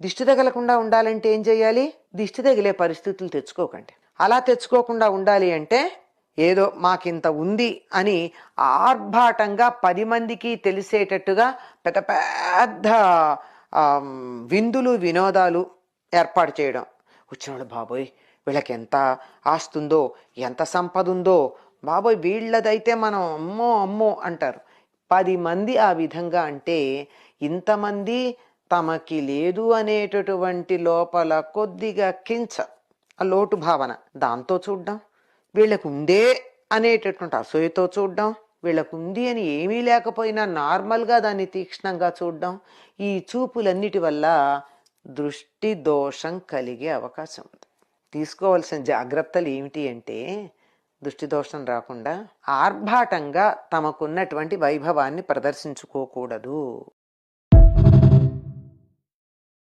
దిష్టి తగలకుండా ఉండాలంటే ఏం చేయాలి? దిష్టి తగిలే పరిస్థితులు తెచ్చుకోకండి. అలా తెచ్చుకోకుండా ఉండాలి అంటే ఏదో మాకింత ఉంది అని ఆర్భాటంగా 10 మందికి తెలిసేటట్టుగా పెద్ద పెద్ద విందులు వినోదాలు ఏర్పాటు చేయడం. వచ్చిన వాళ్ళు బాబోయ్ వీళ్ళకి ఎంత ఆస్తుందో, ఎంత సంపద ఉందో, బాబోయ్ వీళ్ళదైతే మనం అమ్మో అమ్మో అంటారు. 10 మంది ఆ విధంగా అంటే ఇంతమంది తమకి లేదు అనేటటువంటి లోపల కొద్దిగా కించ ఆ లోటు భావన దాంతో చూడ్డం, వీళ్ళకు ఉందే అనేటటువంటి అసూయతో చూడ్డం, వీళ్ళకు ఉంది అని ఏమీ లేకపోయినా నార్మల్గా దాన్ని తీక్ష్ణంగా చూడ్డం, ఈ చూపులన్నిటి వల్ల దృష్టి దోషం కలిగే అవకాశం ఉంది. తీసుకోవాల్సిన జాగ్రత్తలు ఏమిటి అంటే దృష్టి దోషం రాకుండా ఆర్భాటంగా తమకున్నటువంటి వైభవాన్ని ప్రదర్శించుకోకూడదు.